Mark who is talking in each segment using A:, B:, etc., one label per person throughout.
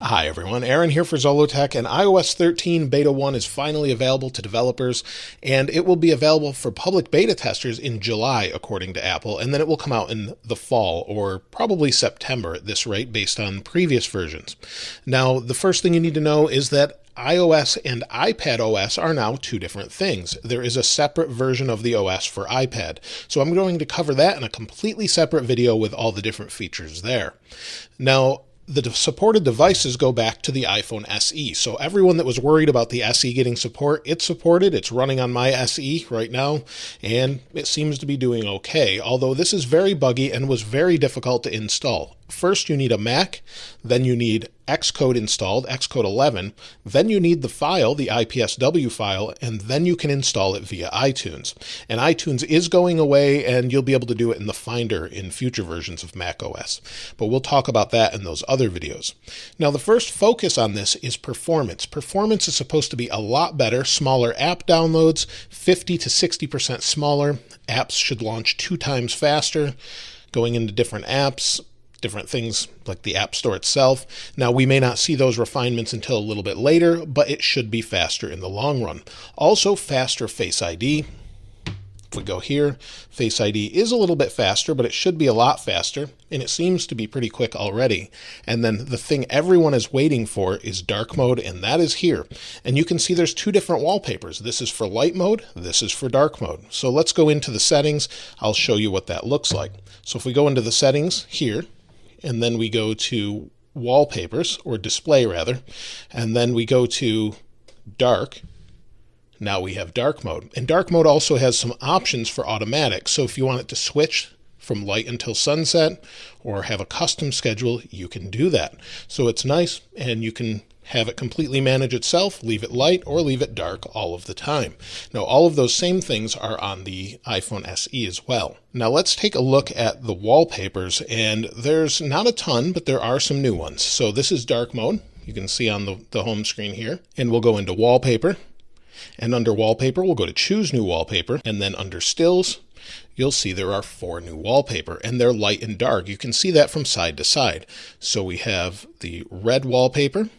A: Hi everyone, Aaron here for Zollotech, and iOS 13 Beta 1 is finally available to developers, and it will be available for public beta testers in July, according to Apple, and then it will come out in the fall, or probably September at this rate, based on previous versions. Now, the first thing you need to know is that iOS and iPad OS are now two different things. There is a separate version of the OS for iPad, so I'm going to cover that in a completely separate video with all the different features there. Now, the supported devices go back to the iPhone SE. So everyone that was worried about the SE getting support, it's supported. It's running on my SE right now, and it seems to be doing okay. Although this is very buggy and was very difficult to install. First, you need a Mac, then you need Xcode installed, Xcode 11, then you need the file, the IPSW file, and then you can install it via iTunes. And iTunes is going away, and you'll be able to do it in the Finder in future versions of macOS. But we'll talk about that in those other videos. Now, the first focus on this is performance. Performance is supposed to be a lot better, smaller app downloads, 50 to 60% smaller. Apps should launch 2 times faster, going into different apps, different things like the App Store itself. Now, we may not see those refinements until a little bit later, but it should be faster in the long run. Also, faster Face ID. If we go here, Face ID is a little bit faster, but it should be a lot faster, and it seems to be pretty quick already. And then the thing everyone is waiting for is dark mode, and that is here. And you can see there's 2 different wallpapers. This is for light mode, this is for dark mode. So let's go into the settings. I'll show you what that looks like. So if we go into the settings here, and then we go to wallpapers, or display rather, and then we go to dark. Now we have dark mode. And dark mode also has some options for automatic. So if you want it to switch from light until sunset or have a custom schedule, you can do that. So it's nice, and you can have it completely manage itself, leave it light or leave it dark all of the time. Now, all of those same things are on the iPhone SE as well. Now let's take a look at the wallpapers, and there's not a ton, but there are some new ones. So this is dark mode. You can see on the home screen here, and we'll go into wallpaper. And under wallpaper, we'll go to choose new wallpaper, and then under stills, you'll see there are 4 new wallpaper, and they're light and dark. You can see that from side to side. So we have the red wallpaper,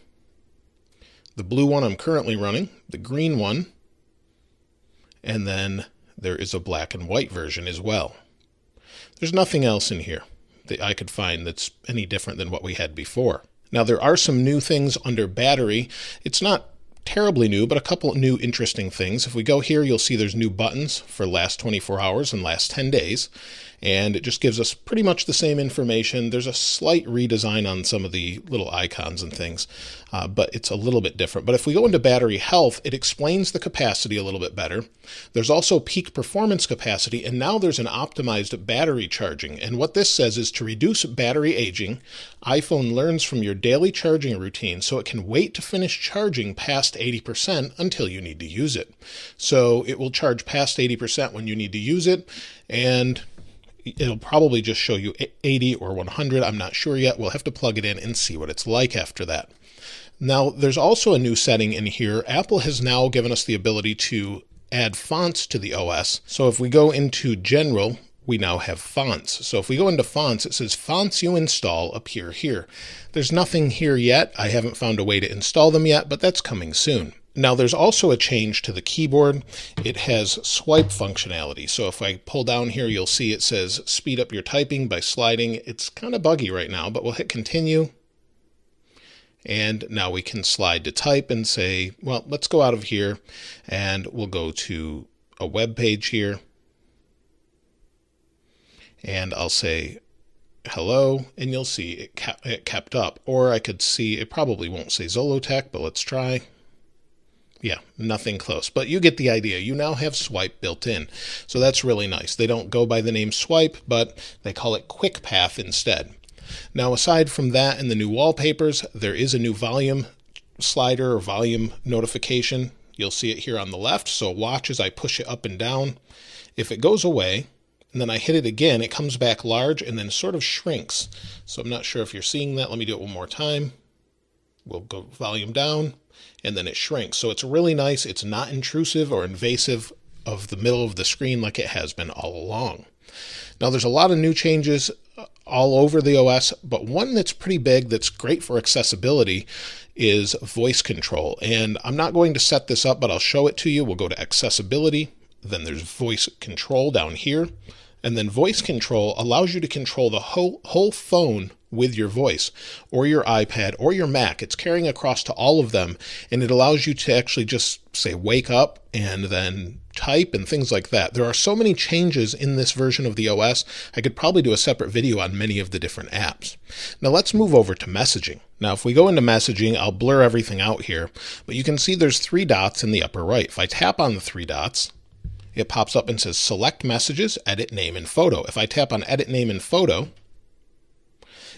A: the blue one I'm currently running, the green one, and then there is a black and white version as well. There's nothing else in here that I could find that's any different than what we had before. Now, there are some new things under battery. It's not terribly new, but a couple new interesting things. If we go here, you'll see there's new buttons for last 24 hours and last 10 days. And it just gives us pretty much the same information. There's a slight redesign on some of the little icons and things, but it's a little bit different. But if we go into battery health, it explains the capacity a little bit better. There's also peak performance capacity, and now there's an optimized battery charging. And what this says is to reduce battery aging, iPhone learns from your daily charging routine, so it can wait to finish charging past 80% until you need to use it. So it will charge past 80% when you need to use it, and it'll probably just show you 80 or 100. I'm not sure yet. We'll have to plug it in and see what it's like after that. Now, there's also a new setting in here. Apple has now given us the ability to add fonts to the OS. So if we go into General, we now have fonts. So if we go into fonts, it says fonts you install appear here. There's nothing here yet. I haven't found a way to install them yet, but that's coming soon. Now, there's also a change to the keyboard. It has swipe functionality. So if I pull down here, you'll see it says speed up your typing by sliding. It's kind of buggy right now, but we'll hit continue. And now we can slide to type and say, well, let's go out of here, and we'll go to a web page here. And I'll say hello, and you'll see it kept up. Or I could see, it probably won't say Zollotech, but let's try. Yeah, nothing close, but you get the idea. You now have swipe built in. So that's really nice. They don't go by the name swipe, but they call it quick path instead. Now, aside from that and the new wallpapers, there is a new volume slider or volume notification. You'll see it here on the left. So watch as I push it up and down. If it goes away and then I hit it again, it comes back large and then sort of shrinks. So I'm not sure if you're seeing that. Let me do it one more time. We'll go volume down, and then it shrinks. So it's really nice. It's not intrusive or invasive of the middle of the screen like it has been all along. Now, there's a lot of new changes all over the OS, but one that's pretty big that's great for accessibility is voice control. And I'm not going to set this up, but I'll show it to you. We'll go to accessibility, then there's voice control down here, and then voice control allows you to control the whole phone with your voice, or your iPad or your Mac. It's carrying across to all of them, and it allows you to actually just say wake up and then type and things like that. There are so many changes in this version of the OS, I could probably do a separate video on many of the different apps. Now let's move over to messaging. Now if we go into messaging, I'll blur everything out here, but you can see there's 3 dots in the upper right. If I tap on the 3 dots, it pops up and says select messages, edit name and photo. If I tap on edit name and photo,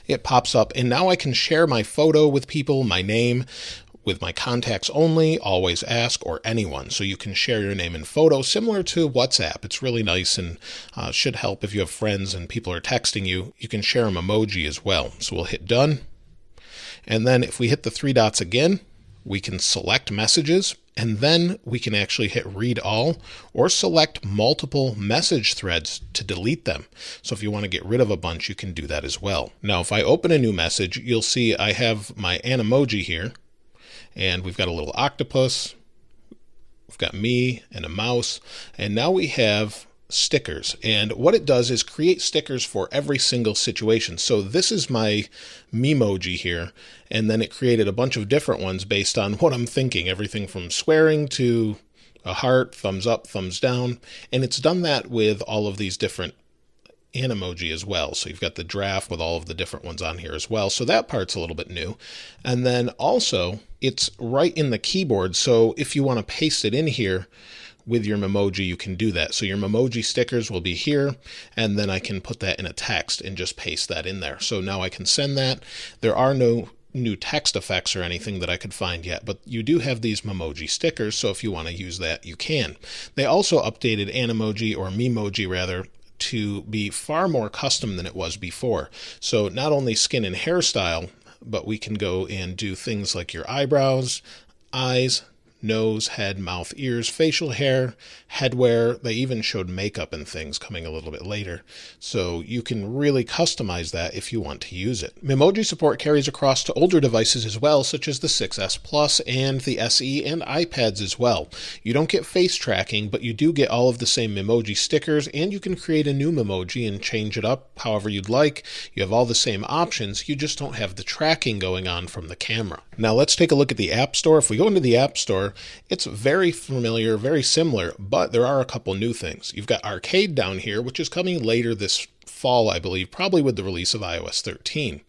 A: it pops up, and now I can share my photo with people, my name, with my contacts only, always ask, or anyone. So you can share your name and photo similar to WhatsApp. It's really nice and should help if you have friends and people are texting you. You can share them emoji as well. So we'll hit done. And then if we hit the 3 dots again, we can select messages, and then we can actually hit read all or select multiple message threads to delete them. So if you want to get rid of a bunch, you can do that as well. Now, if I open a new message, you'll see I have my Animoji here, and we've got a little octopus, we've got me and a mouse, and now we have stickers. And what it does is create stickers for every single situation. So this is my Memoji here, and then it created a bunch of different ones based on what I'm thinking, everything from swearing to a heart, thumbs up, thumbs down, and it's done that with all of these different Animoji as well. So you've got the draft with all of the different ones on here as well. So that part's a little bit new. And then also it's right in the keyboard. So if you want to paste it in here with your Memoji, you can do that. So your Memoji stickers will be here, and then I can put that in a text and just paste that in there. So now I can send that. There are no new text effects or anything that I could find yet, but you do have these Memoji stickers, so if you want to use that, you can. They also updated Animoji, or Memoji rather, to be far more custom than it was before. So not only skin and hairstyle, but we can go and do things like your eyebrows, eyes, nose, head, mouth, ears, facial hair, headwear. They even showed makeup and things coming a little bit later. So you can really customize that if you want to use it. Memoji support carries across to older devices as well, such as the 6S Plus and the SE and iPads as well. You don't get face tracking, but you do get all of the same Memoji stickers, and you can create a new Memoji and change it up however you'd like. You have all the same options, you just don't have the tracking going on from the camera. Now let's take a look at the App Store. If we go into the App Store, it's very familiar, very similar, but there are a couple new things. You've got Arcade down here, which is coming later this fall, I believe, probably with the release of iOS 13.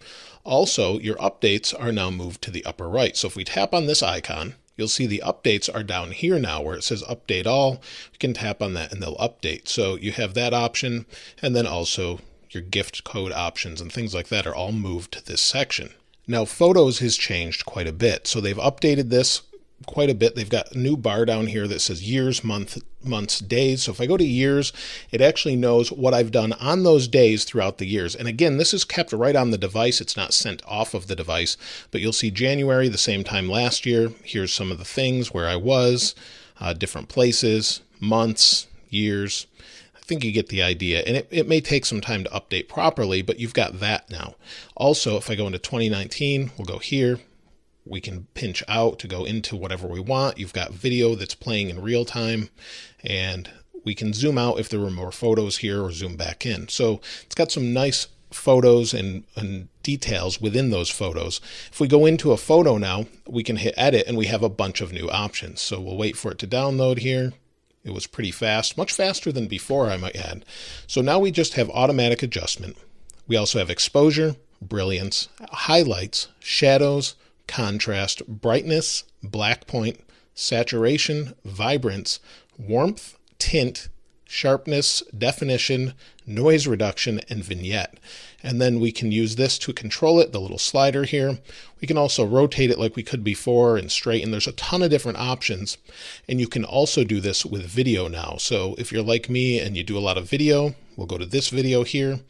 A: Also, your updates are now moved to the upper right. So if we tap on this icon, you'll see the updates are down here now where it says update all. You can tap on that and they'll update. So you have that option, and then also your gift code options and things like that are all moved to this section. Now, Photos has changed quite a bit. So they've updated this quite a bit. They've got a new bar down here that says years, months, days. So if I go to years, it actually knows what I've done on those days throughout the years. And again, this is kept right on the device. It's not sent off of the device, but you'll see January, the same time last year. Here's some of the things where I was, different places, months, years. I think you get the idea, and it may take some time to update properly, but you've got that now. Also, if I go into 2019, we'll go here. We can pinch out to go into whatever we want. You've got video that's playing in real time, and we can zoom out if there were more photos here or zoom back in. So it's got some nice photos and details within those photos. If we go into a photo now, we can hit edit and we have a bunch of new options. So we'll wait for it to download here. It was pretty fast, much faster than before, I might add. So now we just have automatic adjustment. We also have exposure, brilliance, highlights, shadows, contrast, brightness, black point, saturation, vibrance, warmth, tint, sharpness, definition, noise reduction, and vignette. And then we can use this to control it, the little slider here. We can also rotate it like we could before and straighten. There's a ton of different options. And you can also do this with video now. So if you're like me and you do a lot of video, We'll go to this video here.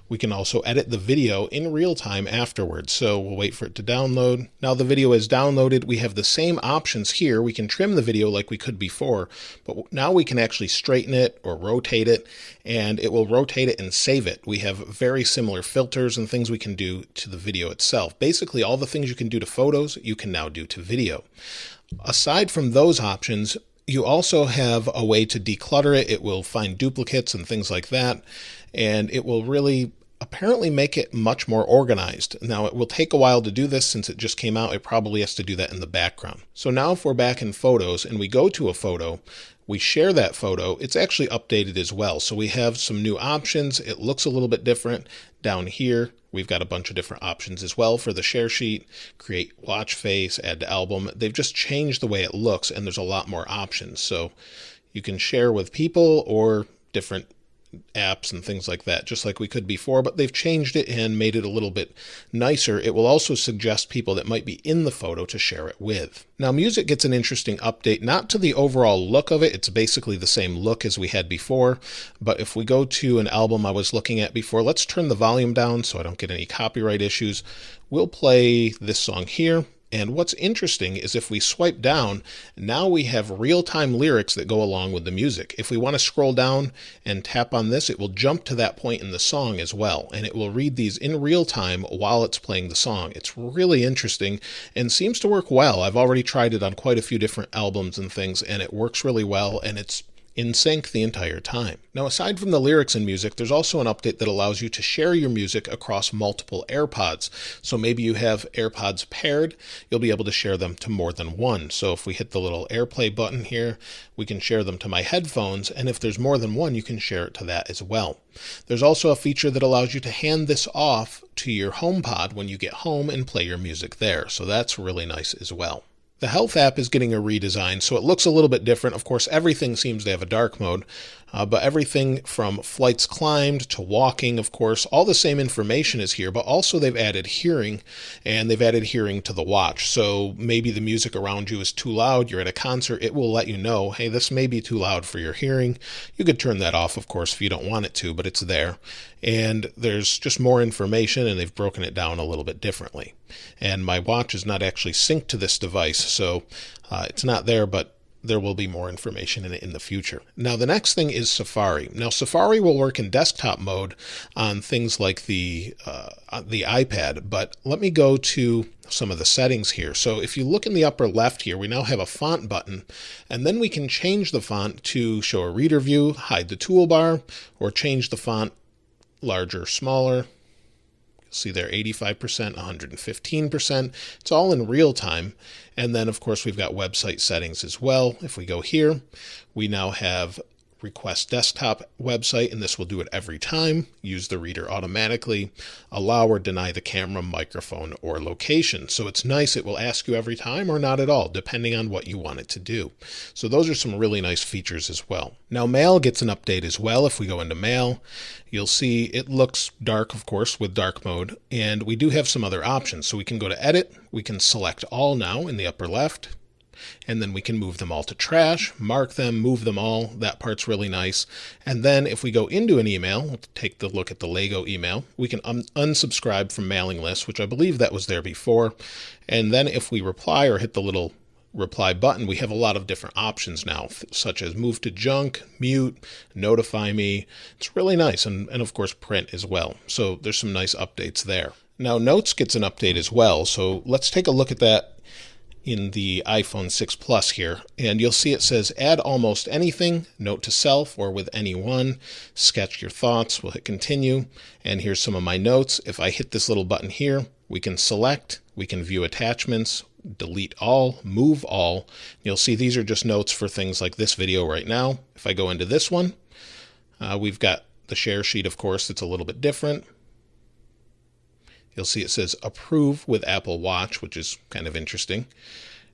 A: We can also edit the video in real time afterwards. So we'll wait for it to download. Now the video is downloaded. We have the same options here. We can trim the video like we could before, but now we can actually straighten it or rotate it, and it will rotate it and save it. We have very similar filters and things we can do to the video itself. Basically, all the things you can do to photos, you can now do to video. Aside from those options, you also have a way to declutter it. It will find duplicates and things like that, and it will really apparently make it much more organized. Now, it will take a while to do this since it just came out. It probably has to do that in the background. So now if we're back in Photos and we go to a photo, we share that photo, it's actually updated as well. So we have some new options. It looks a little bit different. Down here, we've got a bunch of different options as well for the share sheet, create watch face, add to album. They've just changed the way it looks, and there's a lot more options. So you can share with people or different apps and things like that, just like we could before, but they've changed it and made it a little bit nicer. It will also suggest people that might be in the photo to share it with. Now, music gets an interesting update, not to the overall look of it. It's basically the same look as we had before, but if we go to an album I was looking at before, let's turn the volume down so I don't get any copyright issues. We'll play this song here. And what's interesting is if we swipe down, now we have real-time lyrics that go along with the music. If we want to scroll down and tap on this, it will jump to that point in the song as well. And it will read these in real time while it's playing the song. It's really interesting and seems to work well. I've already tried it on quite a few different albums and things, and it works really well, and it's in sync the entire time. Now, aside from the lyrics in music, there's also an update that allows you to share your music across multiple AirPods. So maybe you have AirPods paired, you'll be able to share them to more than one. So if we hit the little AirPlay button here, we can share them to my headphones, and if there's more than one, you can share it to that as well. There's also a feature that allows you to hand this off to your HomePod when you get home and play your music there. So that's really nice as well. The Health app is getting a redesign, so it looks a little bit different. Of course, everything seems to have a dark mode, but everything from flights climbed to walking, of course, all the same information is here, but also they've added hearing, and they've added hearing to the watch. So maybe the music around you is too loud, you're at a concert, it will let you know, hey, this may be too loud for your hearing. You could turn that off, of course, if you don't want it to, but it's there. And there's just more information, and they've broken it down a little bit differently. And my watch is not actually synced to this device, so it's not there, but there will be more information in it in the future. Now, the next thing is Safari. Now, Safari will work in desktop mode on things like the iPad, but let me go to some of the settings here. So if you look in the upper left here, we now have a font button, and then we can change the font to show a reader view, hide the toolbar, or change the font larger, smaller. See there, 85%, 115%. It's all in real time. And then, of course, we've got website settings as well. If we go here, we now have request desktop website, and this will do it every time. Use the reader automatically. Allow or deny the camera, microphone, or location. So it's nice. It will ask you every time or not at all, depending on what you want it to do. So those are some really nice features as well. Now, Mail gets an update as well. If we go into Mail, you'll see it looks dark, of course, with dark mode, and we do have some other options. So we can go to Edit. We can select all now in the upper left. And then we can move them all to trash, mark them, move them all. That part's really nice. And then if we go into an email, we'll take the look at the Lego email, we can unsubscribe from mailing lists, which I believe that was there before. And then if we reply or hit the little reply button, we have a lot of different options now, such as move to junk, mute, notify me. It's really nice. And of course, print as well. So there's some nice updates there. Now, Notes gets an update as well. So let's take a look at that in the iPhone 6 Plus here, and you'll see it says add almost anything, note to self or with anyone, sketch your thoughts. We'll hit continue, and here's some of my notes. If I hit this little button here, we can select, we can view attachments, delete all, move all. You'll see these are just notes for things like this video right now. If I go into this one, we've got the share sheet, of course, that's a little bit different. You'll see it says approve with Apple Watch, which is kind of interesting.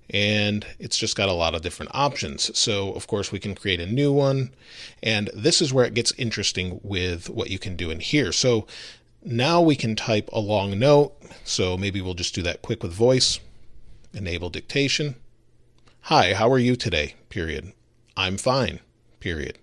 A: And it's just got a lot of different options. So, of course, we can create a new one. And this is where it gets interesting with what you can do in here. So now we can type a long note. So maybe we'll just do that quick with voice. Enable dictation. Hi, how are you today? Period. I'm fine. Period.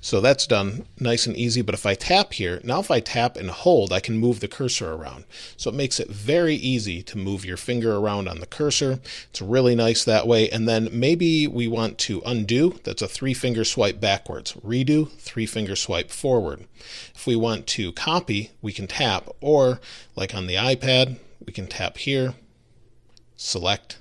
A: So that's done nice and easy. But if I tap here, now if I tap and hold, I can move the cursor around. So it makes it very easy to move your finger around on the cursor. It's really nice that way. And then maybe we want to undo. That's a 3-finger swipe backwards. Redo, 3-finger swipe forward. If we want to copy, we can tap, or like on the iPad, we can tap here, select,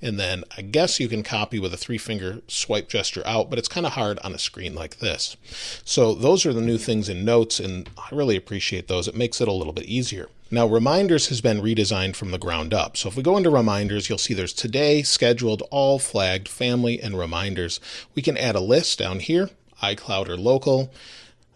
A: and then I guess you can copy with a 3-finger swipe gesture out, but it's kind of hard on a screen like this. So those are the new things in Notes, and I really appreciate those. It makes it a little bit easier. Now, Reminders has been redesigned from the ground up. So if we go into Reminders, you'll see there's Today, Scheduled, All, Flagged, Family, and Reminders. We can add a list down here, iCloud or local.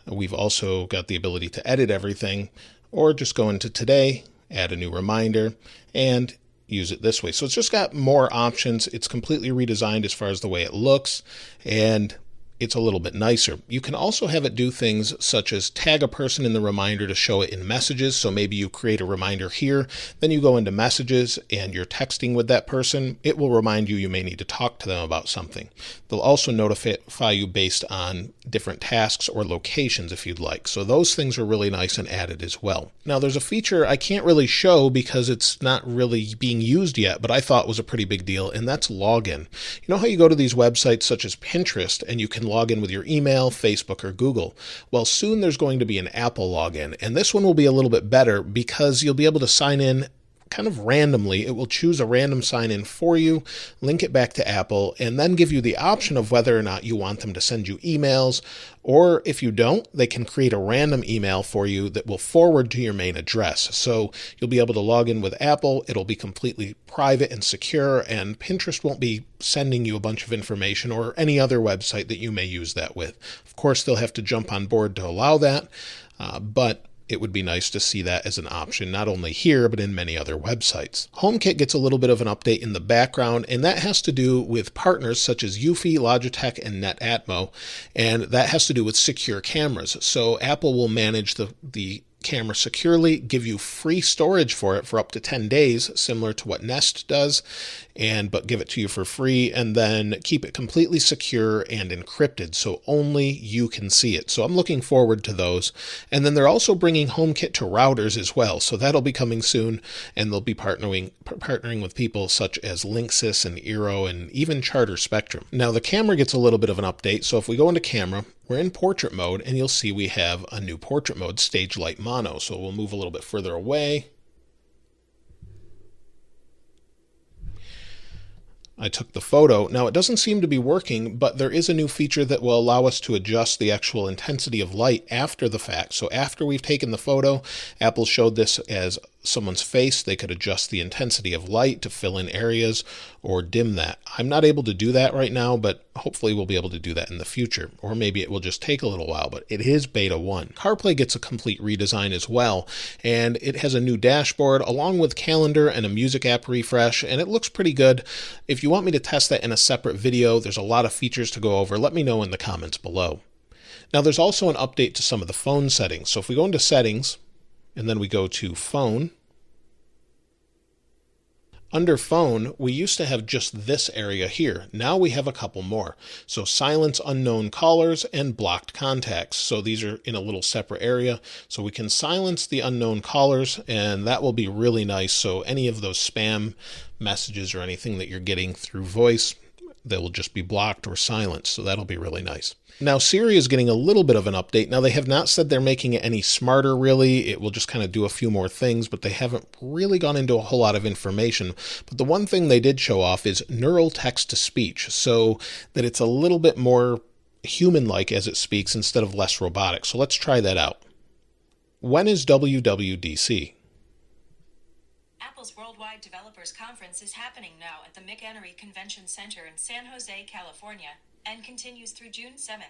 A: We've also got the ability to edit everything, or just go into Today, add a new reminder, and use it this way. So it's just got more options. It's completely redesigned as far as the way it looks, and it's a little bit nicer. You can also have it do things such as tag a person in the reminder to show it in messages. So maybe you create a reminder here, then you go into messages and you're texting with that person. It will remind you may need to talk to them about something. They'll also notify you based on different tasks or locations if you'd like. So those things are really nice and added as well. Now there's a feature I can't really show because it's not really being used yet, but I thought was a pretty big deal, and that's login. You know how you go to these websites such as Pinterest and you can log in with your email, Facebook, or Google? Well, soon there's going to be an Apple login, and this one will be a little bit better because you'll be able to sign in kind of randomly. It will choose a random sign-in for you, link it back to Apple, and then give you the option of whether or not you want them to send you emails, or if you don't, they can create a random email for you that will forward to your main address. So you'll be able to log in with Apple. It'll be completely private and secure, and Pinterest won't be sending you a bunch of information or any other website that you may use that with. Of course, they'll have to jump on board to allow that, but it would be nice to see that as an option, not only here, but in many other websites. HomeKit gets a little bit of an update in the background, and that has to do with partners such as Eufy, Logitech, and Netatmo, and that has to do with secure cameras. So Apple will manage the camera securely, give you free storage for it for up to 10 days, similar to what Nest does, but give it to you for free, and then keep it completely secure and encrypted so only you can see it. So I'm looking forward to those. And then they're also bringing HomeKit to routers as well, so that'll be coming soon, and they'll be partnering with people such as Linksys and Eero and even Charter Spectrum. Now the camera gets a little bit of an update, so if we go into camera, we're in portrait mode, and you'll see we have a new portrait mode, Stage Light Mono. So we'll move a little bit further away. I took the photo. Now it doesn't seem to be working, but there is a new feature that will allow us to adjust the actual intensity of light after the fact. So after we've taken the photo, Apple showed this as someone's face. They could adjust the intensity of light to fill in areas or dim that. I'm not able to do that right now, but hopefully we'll be able to do that in the future, or maybe it will just take a little while, but it is beta 1. CarPlay gets a complete redesign as well, and it has a new dashboard along with calendar and a music app refresh, and it looks pretty good. If you want me to test that in a separate video, there's a lot of features to go over. Let me know in the comments below. Now there's also an update to some of the phone settings. So if we go into settings, and then we go to phone. Under phone, we used to have just this area here. Now we have a couple more. So silence unknown callers and blocked contacts. So these are in a little separate area. So we can silence the unknown callers, and that will be really nice. So any of those spam messages or anything that you're getting through voice, they will just be blocked or silenced. So that'll be really nice. Now Siri is getting a little bit of an update. Now they have not said they're making it any smarter really. It will just kind of do a few more things, but they haven't really gone into a whole lot of information. But the one thing they did show off is neural text to speech, so that it's a little bit more human-like as it speaks instead of less robotic. So let's try that out. When is WWDC?
B: Apple's Worldwide Developers Conference is happening now at the McEnery Convention Center in San Jose, California, and continues through June 7th.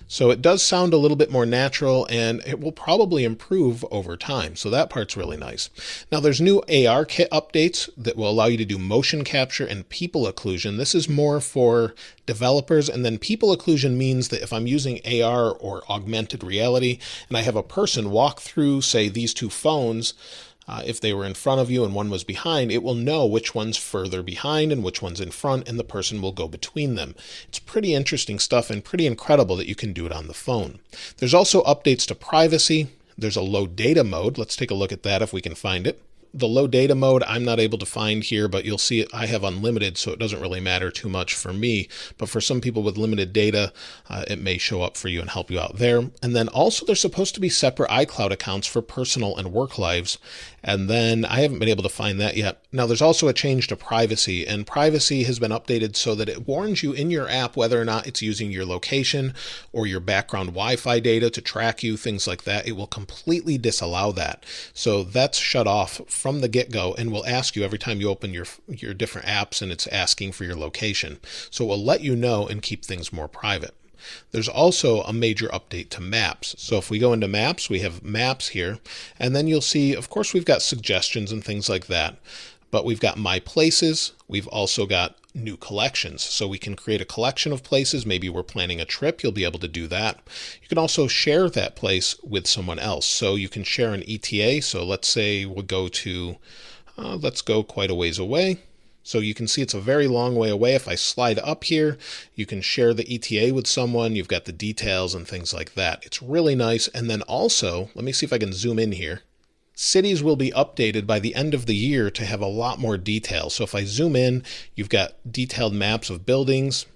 A: So it does sound a little bit more natural, and it will probably improve over time. So that part's really nice. Now there's new ARKit updates that will allow you to do motion capture and people occlusion. This is more for developers, and then people occlusion means that if I'm using AR or augmented reality and I have a person walk through, say, these two phones, If they were in front of you and one was behind, it will know which one's further behind and which one's in front, and the person will go between them. It's pretty interesting stuff and pretty incredible that you can do it on the phone. There's also updates to privacy. There's a low data mode. Let's take a look at that if we can find it. The low data mode I'm not able to find here, but you'll see I have unlimited, so it doesn't really matter too much for me. But for some people with limited data, it may show up for you and help you out there. And then also there's supposed to be separate iCloud accounts for personal and work lives. And then I haven't been able to find that yet. Now there's also a change to privacy, and privacy has been updated so that it warns you in your app whether or not it's using your location or your background Wi-Fi data to track you, things like that. It will completely disallow that. So that's shut off from the get-go and will ask you every time you open your different apps and it's asking for your location. So it will let you know and keep things more private. There's also a major update to Maps. So if we go into Maps, we have Maps here, and then you'll see, of course, we've got suggestions and things like that, but we've got My Places. We've also got new collections. So we can create a collection of places. Maybe we're planning a trip. You'll be able to do that. You can also share that place with someone else. So you can share an ETA. So let's say we'll go to, let's go quite a ways away. So you can see it's a very long way away. If I slide up here, you can share the ETA with someone. You've got the details and things like that. It's really nice. And then also, let me see if I can zoom in here. Cities will be updated by the end of the year to have a lot more detail. So if I zoom in, you've got detailed maps of buildings.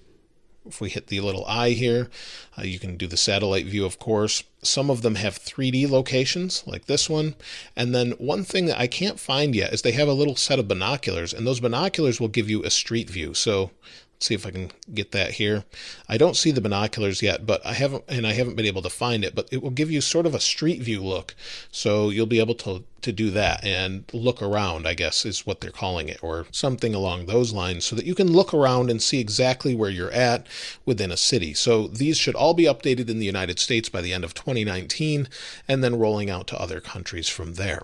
A: If we hit the little eye here, you can do the satellite view, of course. Some of them have 3D locations, like this one. And then one thing that I can't find yet is they have a little set of binoculars, and those binoculars will give you a street view. So let's see if I can get that here. I don't see the binoculars yet, but I haven't been able to find it, but it will give you sort of a street view look. So you'll be able to do that and look around, I guess is what they're calling it, or something along those lines, so that you can look around and see exactly where you're at within a city. So these should all be updated in the United States by the end of 2019, and then rolling out to other countries from there.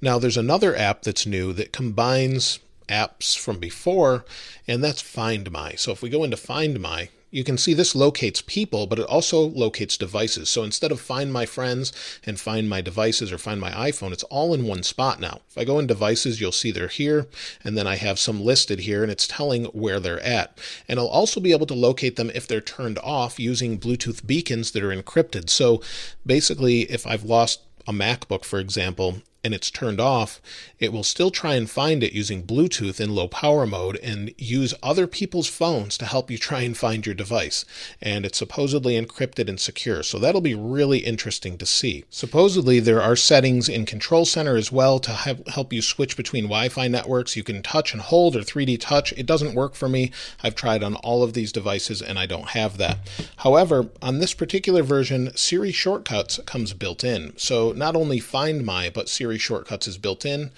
A: Now there's another app that's new that combines apps from before, and that's Find My. So if we go into Find My, you can see this locates people, but it also locates devices. So instead of Find My Friends and Find My Devices or Find My iPhone, it's all in one spot now. If I go in Devices, you'll see they're here, and then I have some listed here, and it's telling where they're at. And I'll also be able to locate them if they're turned off using Bluetooth beacons that are encrypted. So basically, if I've lost a MacBook, for example, and it's turned off, it will still try and find it using Bluetooth in low power mode and use other people's phones to help you try and find your device. And it's supposedly encrypted and secure. So that'll be really interesting to see. Supposedly there are settings in Control Center as well to help you switch between Wi-Fi networks. You can touch and hold or 3D touch. It doesn't work for me. I've tried on all of these devices and I don't have that. However, on this particular version, Siri Shortcuts comes built in. So not only Find My, but Siri Shortcuts is built in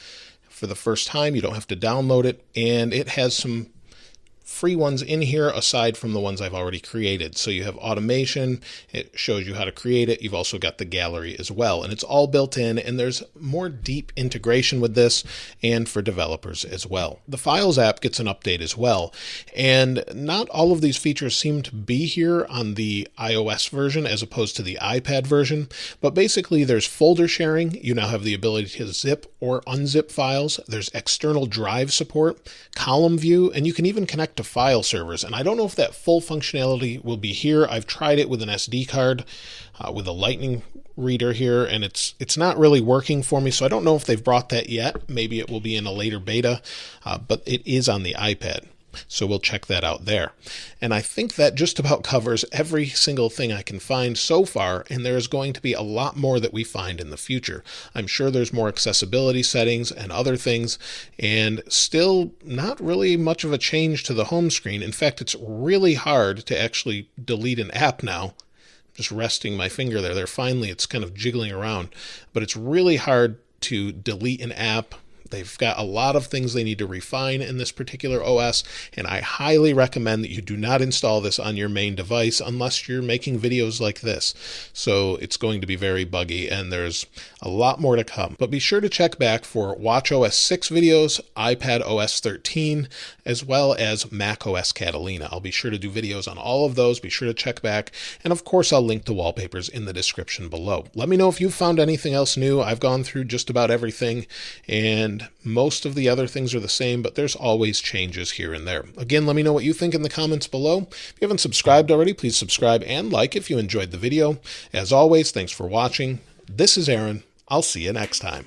A: for the first time. You don't have to download it, and it has some free ones in here aside from the ones I've already created. So you have automation, it shows you how to create it. You've also got the gallery as well, and it's all built in, and there's more deep integration with this and for developers as well. The Files app gets an update as well, and not all of these features seem to be here on the iOS version as opposed to the iPad version, but basically there's folder sharing. You now have the ability to zip or unzip files. There's external drive support, column view, and you can even connect to file servers. And I don't know if that full functionality will be here. I've tried it with an SD card with a lightning reader here, and it's not really working for me. So I don't know if they've brought that yet. Maybe it will be in a later beta, but it is on the iPad. So we'll check that out there. And I think that just about covers every single thing I can find so far, and there is going to be a lot more that we find in the future. I'm sure there's more accessibility settings and other things, and still not really much of a change to the home screen. In fact, it's really hard to actually delete an app now. Just resting my finger there. Finally, it's kind of jiggling around, but it's really hard to delete an app They've got a lot of things they need to refine in this particular OS, and I highly recommend that you do not install this on your main device unless you're making videos like this. So it's going to be very buggy, and there's a lot more to come. But be sure to check back for watchOS 6 videos, iPad OS 13, as well as macOS Catalina. I'll be sure to do videos on all of those. Be sure to check back. And of course, I'll link to Wallpapers in the description below. Let me know if you've found anything else new. I've gone through just about everything, and most of the other things are the same, but there's always changes here and there. Again, let me know what you think in the comments below. If you haven't subscribed already, please subscribe and like if you enjoyed the video. As always, thanks for watching. This is Aaron. I'll see you next time.